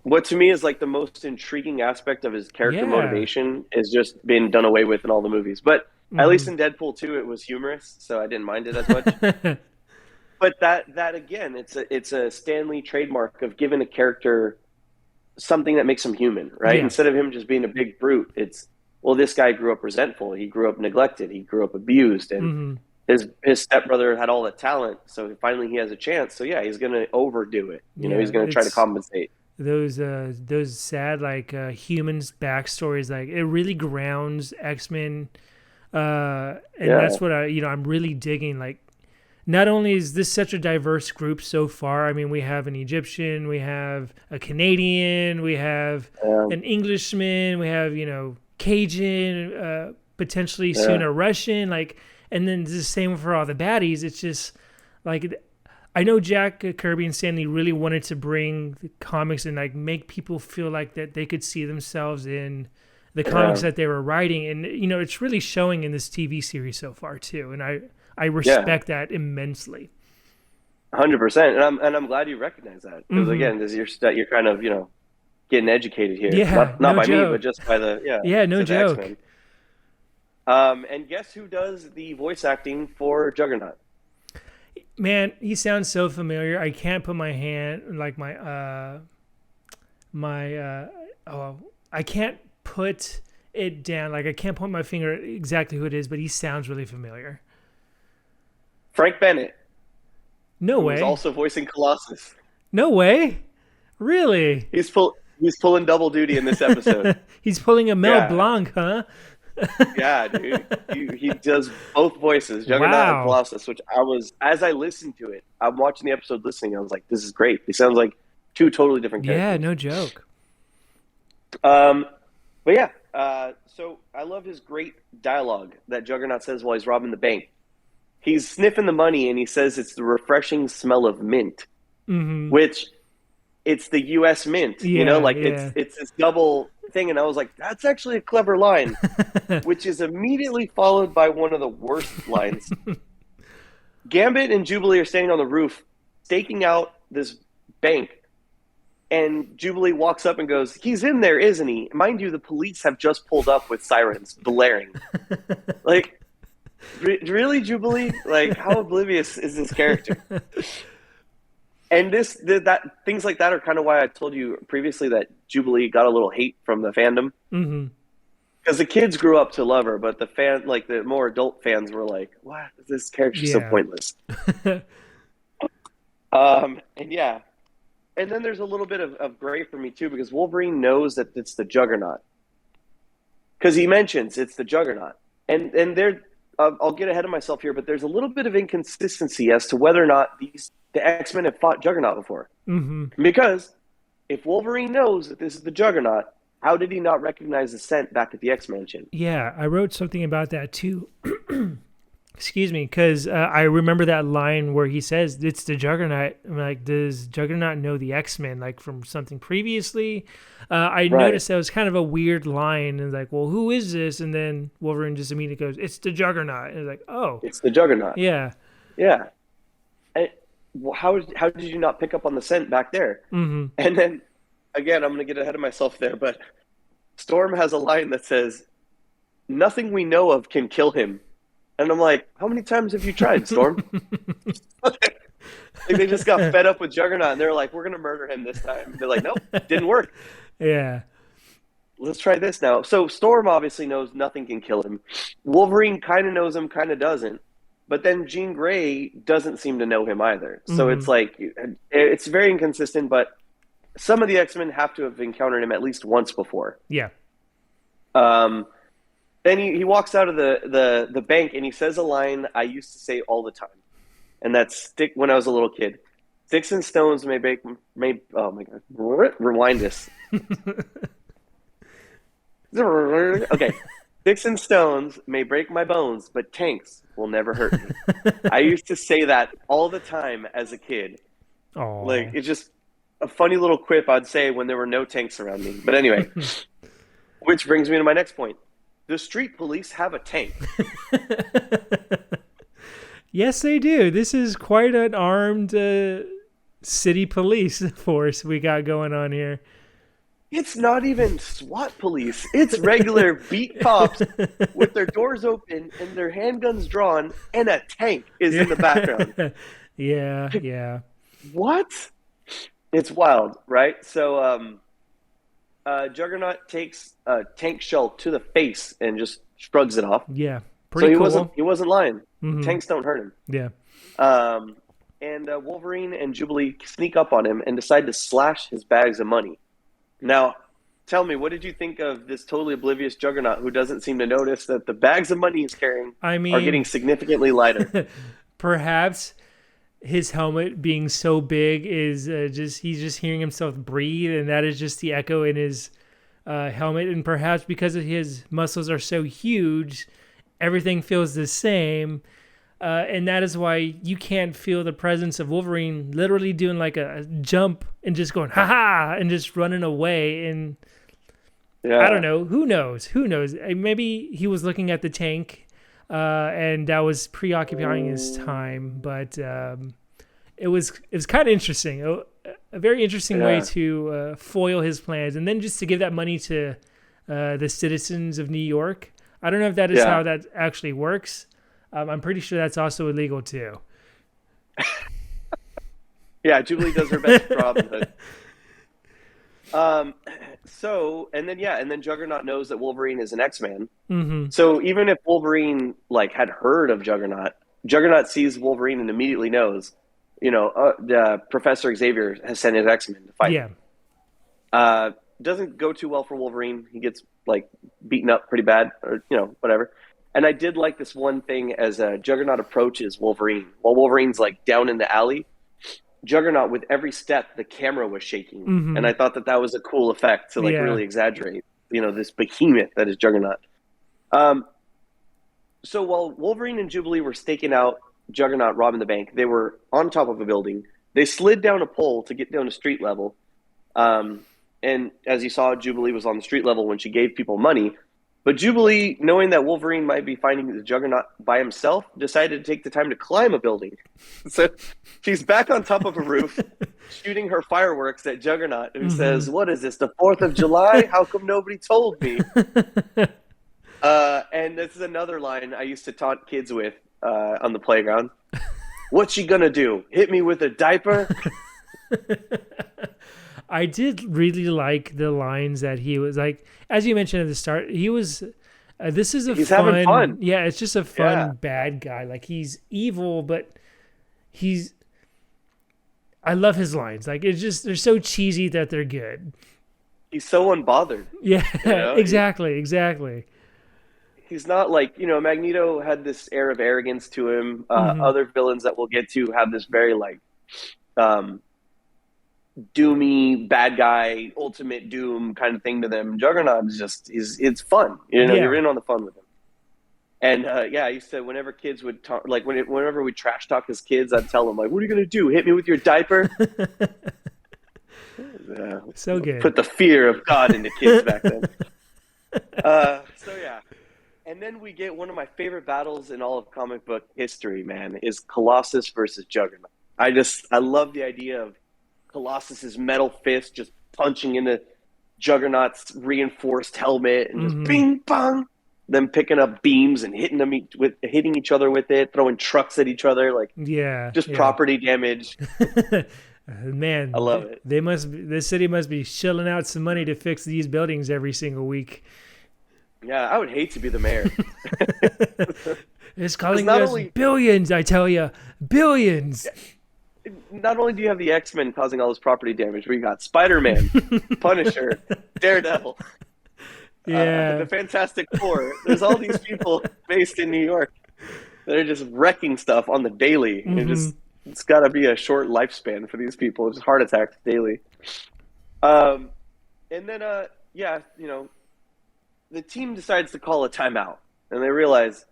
What to me is like the most intriguing aspect of his character motivation is just being done away with in all the movies. But at least in Deadpool 2, it was humorous, so I didn't mind it as much. But that again, it's a Stan Lee trademark of giving a character something that makes him human, right? Yeah. Instead of him just being a big brute, it's, well, this guy grew up resentful. He grew up neglected. He grew up abused, and his stepbrother had all the talent. So finally, he has a chance. So yeah, he's going to overdo it. You know, he's going to try to compensate. Those sad humans backstories, like it really grounds X-Men, and that's what I'm really digging. Like, not only is this such a diverse group so far, I mean, we have an Egyptian, we have a Canadian, we have an Englishman, we have Cajun, potentially soon a Russian, like, and then the same for all the baddies. It's just like, I know Jack Kirby and Stan Lee really wanted to bring the comics and like make people feel like that they could see themselves in the comics that they were writing, and it's really showing in this TV series so far too. And I respect that immensely. 100%, and I'm glad you recognize that, because again, because you're kind of getting educated here. Yeah, not no by joke. me, but just by the no joke. X-Men. And guess who does the voice acting for Juggernaut? Man, he sounds so familiar. I can't put my hand like I can't put it down. Like I can't point my finger at exactly who it is, but he sounds really familiar. Frank Bennett. No way. He's also voicing Colossus. No way. Really? He's pulling double duty in this episode. He's pulling a Mel Blanc, huh? Yeah, dude. He does both voices, Juggernaut and Colossus, which as I listened to it, I'm watching the episode listening, I was like, this is great. He sounds like two totally different characters. Yeah, no joke. But yeah, so I love his great dialogue that Juggernaut says while he's robbing the bank. He's sniffing the money and he says it's the refreshing smell of mint, which it's the U.S. Mint, it's this double thing. And I was like, that's actually a clever line, which is immediately followed by one of the worst lines. Gambit and Jubilee are standing on the roof, staking out this bank. And Jubilee walks up and goes, he's in there, isn't he? Mind you, the police have just pulled up with sirens blaring. Like, Really, Jubilee? Like, how oblivious is this character? And that things like that are kind of why I told you previously that Jubilee got a little hate from the fandom Hmm. because the kids grew up to love her, but like the more adult fans were like, "What? This character's so Yeah. pointless." And yeah, and then there's a little bit of gray for me too because Wolverine knows that it's the Juggernaut because he mentions it's the Juggernaut, and there, I'll get ahead of myself here, but there's a little bit of inconsistency as to whether or not the X-Men have fought Juggernaut before. Hmm. Because if Wolverine knows that this is the Juggernaut, how did he not recognize the scent back at the X Mansion? Yeah, I wrote something about that too. Excuse me, because I remember that line where he says it's the Juggernaut. I'm like, does Juggernaut know the X-Men like from something previously? I Right. noticed that was kind of a weird line, and like, well, who is this? And then Wolverine just immediately goes, "It's the Juggernaut," and it's like, oh, It's the Juggernaut. yeah, Yeah. And, well, how did you not pick up on the scent back there? mm-hmm. And then again, I'm going to get ahead of myself there, but Storm has a line that says, "Nothing we know of can kill him." And I'm like, how many times have you tried, Storm? Like they just got fed up with Juggernaut and they're like, we're going to murder him this time. They're like, nope, didn't work. Yeah, Let's try this now. So Storm obviously knows nothing can kill him. Wolverine kind of knows him, kind of doesn't. But then Jean Grey doesn't seem to know him either. So mm-hmm. it's like, it's very inconsistent, but some of the X-Men have to have encountered him at least once before. Yeah, Um, then he walks out of the bank and he says a line I used to say all the time. And that's stick when I was a little kid. Sticks and stones may oh my god. Rewind this. Okay. Sticks and stones may break my bones, but tanks will never hurt me. I used to say that all the time as a kid. Like oh, it's just a funny little quip I'd say when there were no tanks around me. But anyway, which brings me to my next point. The street police have a tank. yes, they do. This is quite an armed city police force we got going on here. It's not even SWAT police. It's regular beat cops with their doors open and their handguns drawn, and a tank is in the background. Yeah, yeah, yeah, What? It's wild, right? So, Juggernaut takes a tank shell to the face and just shrugs it off. yeah. So Pretty cool. he wasn't lying. Hmm. Tanks don't hurt him. Yeah. And Wolverine and Jubilee sneak up on him and decide to slash his bags of money. Now, tell me, what did you think of this totally oblivious Juggernaut who doesn't seem to notice that the bags of money he's carrying I are getting mean, significantly lighter? perhaps his helmet being so big is just he's just hearing himself breathe, and that is just the echo in his helmet. And perhaps because of his muscles are so huge, everything feels the same. And that is why you can't feel the presence of Wolverine literally doing like a jump and just going, ha ha, and just running away. And I don't Yeah, know. Who knows? Who knows? Maybe he was looking at the tank and that was preoccupying his time. But it was kind of interesting. A very interesting way yeah, to foil his plans. And then just to give that money to the citizens of New York. I don't know if that is yeah, how that actually works. I'm pretty sure that's also illegal too. yeah. Jubilee does her best for Robin Hood. Um, so and then Juggernaut knows that Wolverine is an X-Man. Hmm. So even if Wolverine like had heard of Juggernaut, Juggernaut sees Wolverine and immediately knows, Professor Xavier has sent his X-Men to fight Yeah. him. Doesn't go too well for Wolverine. He gets like beaten up pretty bad, or whatever. And I did like this one thing as Juggernaut approaches Wolverine while Wolverine's like down in the alley. Juggernaut, with every step, the camera was shaking, and Hmm. I thought that was a cool effect to like Yeah. really exaggerate, this behemoth that is Juggernaut. Um, so while Wolverine and Jubilee were staking out Juggernaut robbing the bank, they were on top of a building. They slid down a pole to get down to street level. Um, and as you saw, Jubilee was on the street level when she gave people money. But Jubilee, knowing that Wolverine might be finding the Juggernaut by himself, decided to take the time to climb a building. So she's back on top of a roof, shooting her fireworks at Juggernaut, who Hmm. says, "What is this, the 4th of July? How come nobody told me?" And this is another line I used to taunt kids with on the playground. What's she gonna do? Hit me with a diaper? I did really like the lines that he was like, as you mentioned at the start, he was. This is a He's fun, having fun. yeah. It's just a Yeah. fun bad guy. Like he's evil, but he's. I love his lines. Like it's just they're so cheesy that they're good. He's so unbothered. Yeah, You know, exactly. he's not like, Magneto had this air of arrogance to him. Hmm. Other villains that we'll get to have this very like um, doomy bad guy, ultimate doom kind of thing to them. Juggernaut is just is it's fun. You're Yeah. in on the fun with him. And yeah, I used to whenever kids would talk, like whenever we trash talk as kids, I'd tell them like, "What are you gonna do? Hit me with your diaper?" So good. Put the fear of God into kids back then. So yeah, and then we get one of my favorite battles in all of comic book history. Man, is Colossus versus Juggernaut. I love the idea of Colossus's metal fist just punching into Juggernaut's reinforced helmet and just Hmm. bing bong. Them picking up beams and hitting each other with it, throwing trucks at each other, like Yeah, just yeah. property damage. I Man, love it. they must. This city must be shelling out some money to fix these buildings every single week. Yeah, I would hate to be the mayor. It's Because calling us billions. I tell you, billions. not only do you have the X-Men causing all this property damage, but you got Spider-Man, Punisher, Daredevil, Yeah. the Fantastic Four. There's all these people based in New York that are just wrecking stuff on the daily. Hmm. It's got to be a short lifespan for these people. Just heart attacks daily. Um, and then yeah, the team decides to call a timeout, and they realize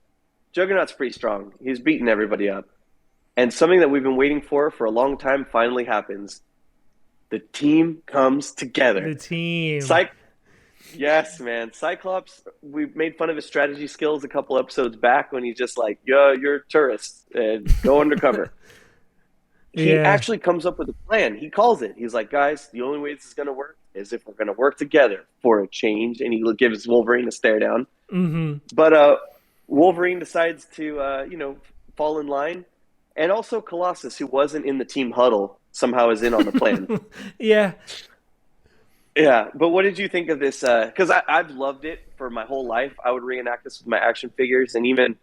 Juggernaut's pretty strong. He's beaten everybody up. And something that we've been waiting for a long time finally happens. The team comes together. The team. Yes, man. Cyclops, we made fun of his strategy skills a couple episodes back when he's just like, yeah, you're a tourist, and go undercover. He Yeah. actually comes up with a plan. He calls it. He's like, guys, the only way this is going to work is if we're going to work together for a change. And he gives Wolverine a stare down. Hmm. But Wolverine decides to, fall in line. And also Colossus, who wasn't in the team huddle, somehow is in on the plan. Yeah. Yeah, but what did you think of this? Because I've loved it for my whole life. I would reenact this with my action figures. And even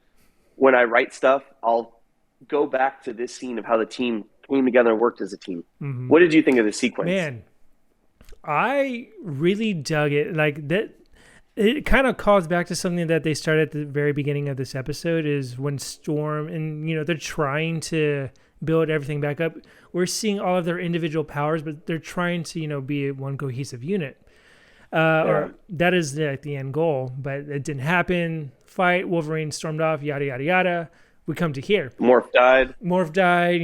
when I write stuff, I'll go back to this scene of how the team came together and worked as a team. Hmm. What did you think of the sequence? Man, I really dug it. Like that, it kind of calls back to something that they started at the very beginning of this episode. Is when Storm and they're trying to build everything back up. We're seeing all of their individual powers, but they're trying to be one cohesive unit. Or that is the end goal, but it didn't happen. Fight, Wolverine stormed off, yada yada yada. We come to here. Morph Died.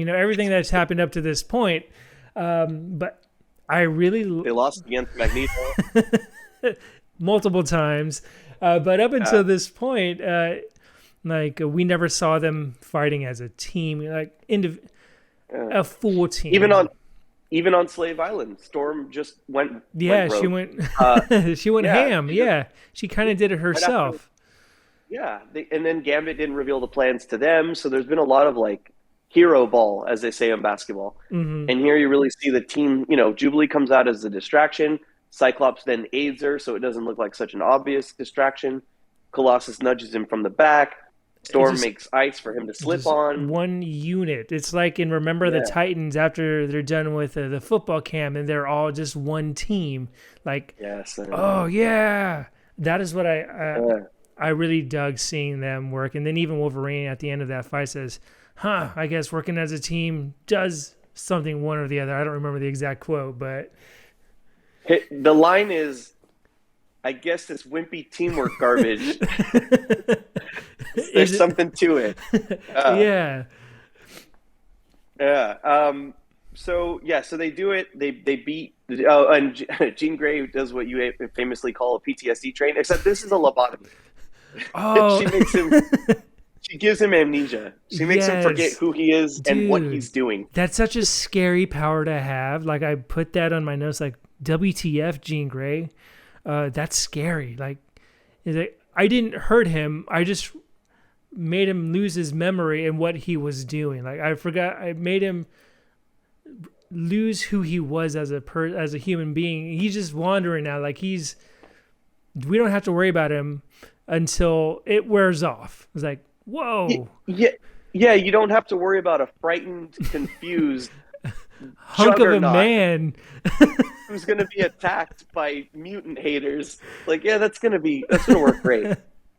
Everything that's happened up to this point. But I really They lost against Magneto. multiple times, but up until this point, we never saw them fighting as a team, like a full team. Even on Slave Island, Storm just went. Yeah, went she rogue. went. She went yeah, ham. Yeah, she kind of did it herself. Yeah, and then Gambit didn't reveal the plans to them, so there's been a lot of like hero ball, as they say in basketball. Hmm. And here you really see the team. Jubilee comes out as a distraction. Cyclops then aids her, so it doesn't look like such an obvious distraction. Colossus nudges him from the back. Storm makes ice for him to slip on. One unit. It's like in Remember the Titans after they're done with the football camp and they're all just one team. Like, yes. Oh yeah, that is what I really dug seeing them work. And then even Wolverine at the end of that fight says, I guess working as a team does something one or the other. I don't remember the exact quote, but the line is, I guess this wimpy teamwork garbage. There's something to it. Yeah. Yeah. So they do it. They beat. Oh, and Jean Grey does what you famously call a PTSD train, except this is a lobotomy. Oh. She gives him amnesia. She makes him forget who he is and what he's doing. That's such a scary power to have. Like I put that on my notes. Like WTF, Jean Grey. That's scary. Like, I didn't hurt him. I just made him lose his memory and what he was doing. Like I made him lose who he was as a human being. He's just wandering now. Like we don't have to worry about him until it wears off. It's like, whoa. Yeah, yeah. You don't have to worry about a frightened, confused hunk of a Juggernaut man who's going to be attacked by mutant haters. Like, yeah, that's going to work great.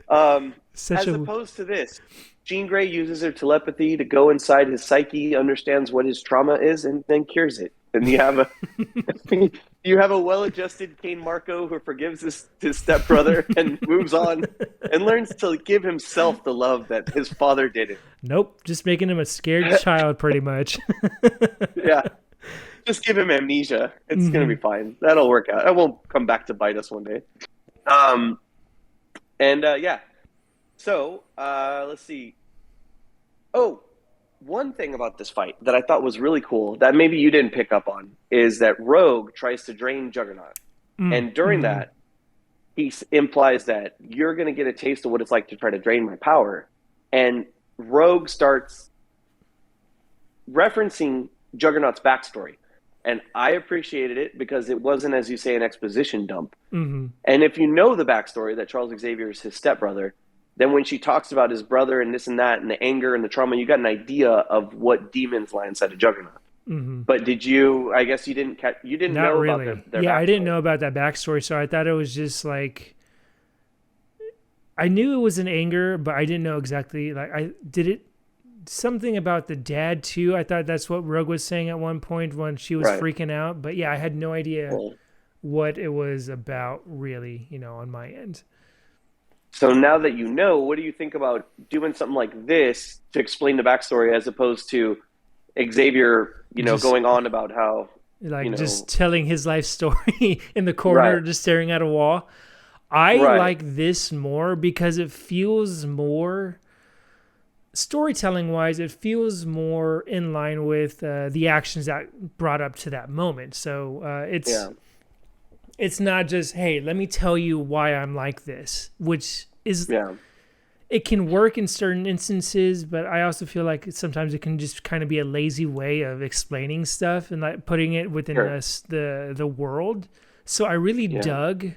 Opposed to this, Jean Grey uses her telepathy to go inside his psyche, understands what his trauma is, and then cures it. And you have a well-adjusted Kane Marco who forgives his stepbrother and moves on and learns to give himself the love that his father didn't. Nope, just making him a scared child, pretty much. Yeah, just give him amnesia. It's gonna be fine. That'll work out. It won't come back to bite us one day. Yeah. So let's see. Oh, one thing about this fight that I thought was really cool that maybe you didn't pick up on is that Rogue tries to drain Juggernaut. And during that, he implies that you're going to get a taste of what it's like to try to drain my power. And Rogue starts referencing Juggernaut's backstory. And I appreciated it because it wasn't, as you say, an exposition dump. And if you know the backstory that Charles Xavier is his stepbrother, then when she talks about his brother and this and that and the anger and the trauma, you got an idea of what demons lie inside of Juggernaut. But did you? I guess you didn't Not know really. about their yeah, backstory. I didn't know about that backstory, so I thought it was just like I knew it was an anger, but I didn't know exactly. Like something about the dad too. I thought that's what Rogue was saying at one point when she was freaking out. But yeah, I had no idea what it was about really. On my end. So now that you know, what do you think about doing something like this to explain the backstory as opposed to Xavier, going on about how just telling his life story in the corner, just staring at a wall. I like this more because it feels more storytelling wise. It feels more in line with the actions that brought up to that moment. So it's not just, hey, let me tell you why I'm like this, which is, it can work in certain instances, but I also feel like sometimes it can just kind of be a lazy way of explaining stuff and like putting it within the world. So I really dug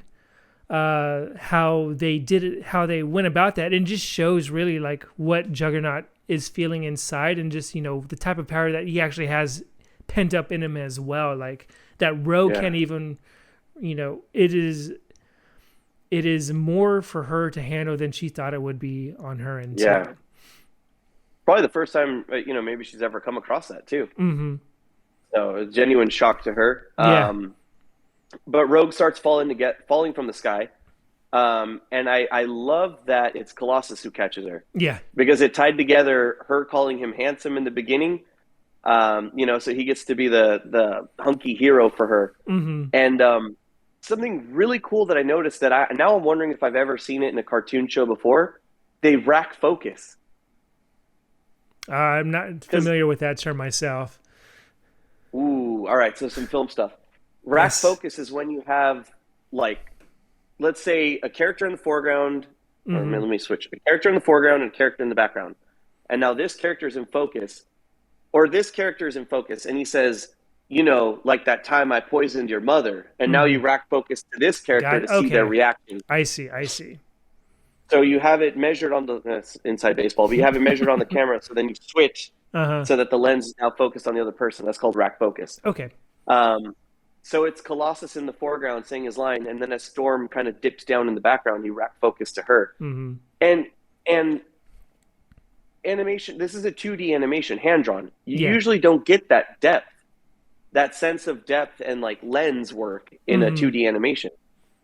how they did it, how they went about that, and just shows really like what Juggernaut is feeling inside and just, the type of power that he actually has pent up in him as well. Like that Rogue can't even... it is more for her to handle than she thought it would be on her end. Yeah. Probably the first time, maybe she's ever come across that too. So a genuine shock to her. But Rogue starts falling from the sky. And I love that it's Colossus who catches her. Yeah. Because it tied together her calling him handsome in the beginning. So he gets to be the hunky hero for her. And something really cool that I noticed that I'm wondering if I've ever seen it in a cartoon show before. They rack focus. I'm not familiar with that term myself. Ooh, all right. So some film stuff. Rack focus is when you have, like, let's say a character in the foreground. Or let me switch. A character in the foreground and a character in the background. And now this character is in focus. Or this character is in focus. And he says, like that time I poisoned your mother. And now you rack focus to this character to see their reaction. I see. So you have it measured on the inside baseball, but you have it measured on the camera. So then you switch so that the lens is now focused on the other person. That's called rack focus. Okay. So it's Colossus in the foreground saying his line, and then as Storm kind of dips down in the background, you rack focus to her. And animation, this is a 2D animation, hand-drawn. You usually don't get that depth, that sense of depth and like lens work in a 2D animation.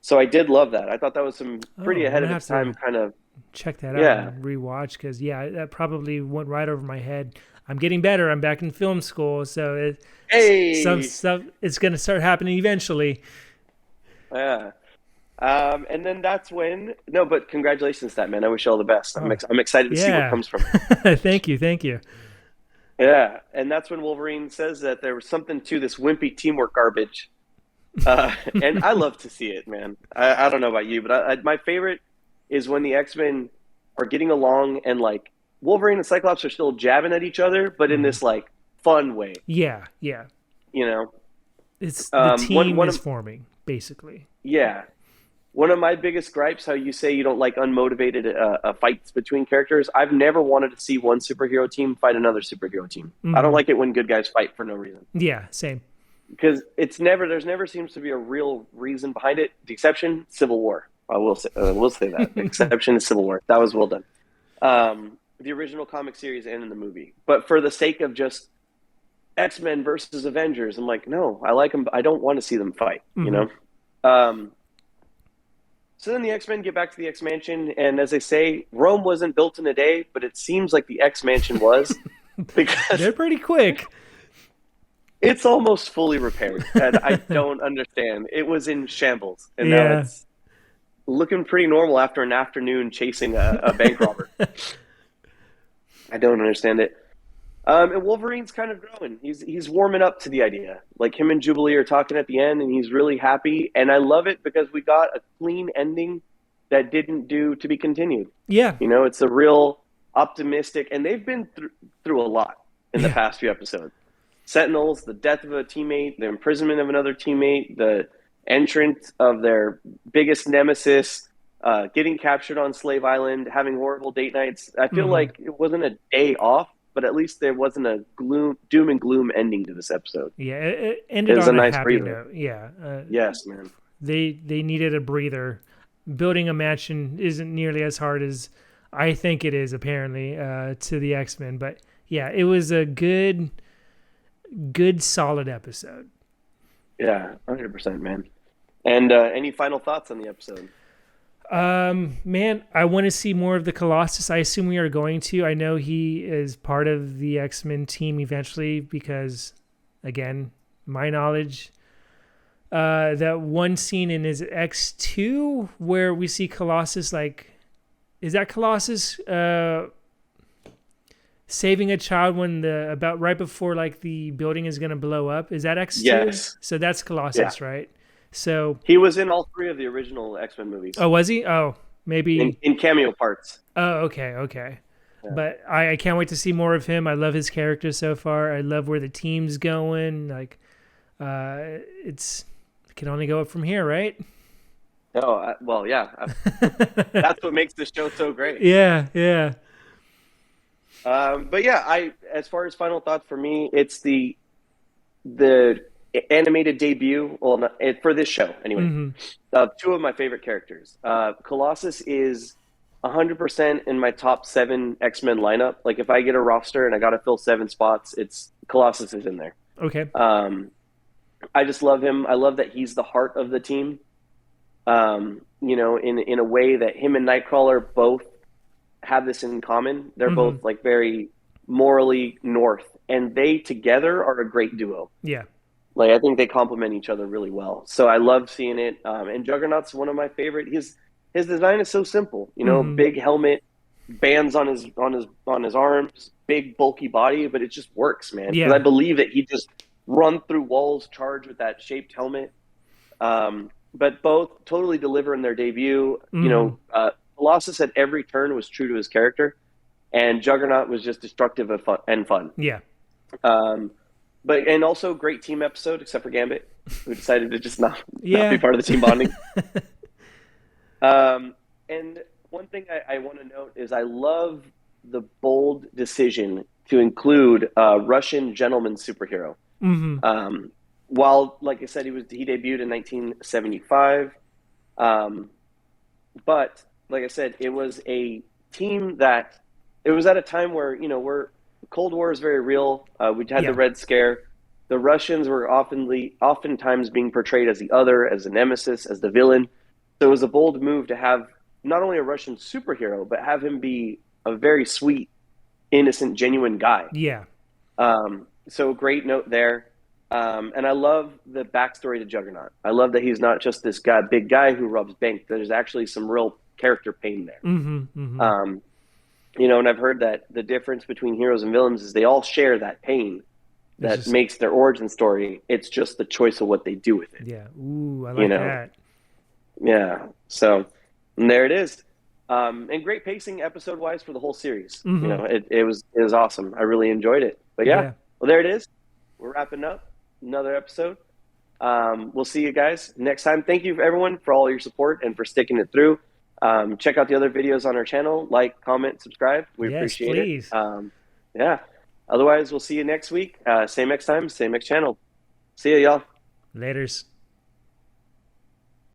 So I did love that. I thought that was some pretty ahead of its time kind of... Check that out and rewatch, because that probably went right over my head. I'm getting better. I'm back in film school, so some stuff it's going to start happening eventually. Yeah. And then that's when... No, but congratulations to that, man. I wish you all the best. I'm excited to see what comes from it. Thank you. Yeah, and that's when Wolverine says that there was something to this wimpy teamwork garbage. And I love to see it, man. I don't know about you, but my favorite is when the X-Men are getting along and like Wolverine and Cyclops are still jabbing at each other, but in Mhm. this like fun way, Yeah, yeah. you know. It's the team One is of forming basically. yeah, one of my biggest gripes, how you say you don't like unmotivated fights between characters. I've never wanted to see one superhero team fight another superhero team. I don't Hmm. like it when good guys fight for no reason Yeah, same. because there's never seems to be a real reason behind it. The exception, Civil War. We'll say that. The exception is Civil War. That was well done. The original comic series and in the movie, but for the sake of just X-Men versus Avengers, I'm like, no, I like them. I don't want to see them fight. You Hmm. know. Um, So then the X-Men get back to the X-Mansion, and as they say, Rome wasn't built in a day, but it seems like the X-Mansion was because They're pretty quick. it's almost fully repaired, and I don't understand. It was in shambles, and now Yeah. it's looking pretty normal after an afternoon chasing a bank robber. I don't understand it. And Wolverine's kind of growing. He's warming up to the idea. Like him and Jubilee are talking at the end, and he's really happy. And I love it because we got a clean ending that didn't do to be continued. Yeah. You know, it's a real optimistic, and they've been through a lot in the Yeah. past few episodes. Sentinels, the death of a teammate, the imprisonment of another teammate, the entrance of their biggest nemesis, getting captured on Slave Island, having horrible date nights. I feel Hmm. like it wasn't a day off, but at least there wasn't a doom and gloom ending to this episode. Yeah. It It ended was a on a nice happy breather. note. Yeah. Yes, man. They needed a breather. Building a mansion isn't nearly as hard as I think it is, apparently, to the X-Men. But yeah, it was a good, solid episode. Yeah, 100%, man. And any final thoughts on the episode? Man, I want to see more of the Colossus. I assume we are going to. I know he is part of the X-Men team eventually because, again, my knowledge, that one scene in his X2 where we see Colossus, like, is that Colossus saving a child when the about right before like the building is gonna blow up? Is that X2? Yes. So that's Yeah. Colossus, right? So, He was in all three of the original X-Men movies oh, was he? Oh, maybe. in cameo parts. Oh, okay, okay. Yeah. But I can't wait to see more of him. I love his character so far. I love where the team's going. Like, it can only go up from here, right? Oh, well, yeah. That's what makes the show so great. Yeah, yeah. But yeah, as far as final thoughts for me, it's the animated debut. Well, for this show anyway. Hmm. Two of my favorite characters. Colossus is 100% in my top 7 X-Men lineup. Like if I get a roster and I got to fill 7 spots, it's Colossus is in there. Okay. I just love him. I love that he's the heart of the team. You know, in a way that him and Nightcrawler both have this in common. They're Hmm. both like very morally north, and they together are a great duo. Yeah. Like I think they complement each other really well. So I love seeing it. And Juggernaut's one of my favorite. His design is so simple. You know, Hmm. big helmet, bands on his arms, big bulky body, but it just works, man. Because I Yeah. believe that he just run through walls, charge with that shaped helmet. But both totally deliver in their debut. You Hmm. know, Colossus at every turn was true to his character, and Juggernaut was just destructive and fun. Yeah. And also great team episode, except for Gambit, who decided to just not be Yeah. part of the team bonding. And one thing I want to note is I love the bold decision to include a Russian gentleman superhero. Hmm. While, like I said, he debuted in 1975, but like I said, it was a team that it was at a time where we're Cold War is very real. We had the Yeah. Red Scare. The Russians were oftentimes being portrayed as the other, as the nemesis, as the villain. So it was a bold move to have not only a Russian superhero, but have him be a very sweet, innocent, genuine guy. Yeah. So great note there. And I love the backstory to Juggernaut. I love that he's not just this big guy who robs banks. There's actually some real character pain there. Hmm. Hmm. And I've heard that the difference between heroes and villains is they all share that pain It's that just, makes their origin story. It's just the choice of what they do with it. yeah. Ooh, I You like know, that. yeah. So and there it is. And great pacing episode wise for the whole series. You Mm-hmm. know, it was awesome. I really enjoyed it. But yeah, Yeah. well, there it is. We're wrapping up another episode. We'll see you guys next time. Thank you everyone for all your support and for sticking it through. Check out the other videos on our channel. Like, comment, subscribe. We Yes, appreciate it. please. Yeah. Otherwise, we'll see you next week. Same next time, same next channel. See ya, y'all. Laters.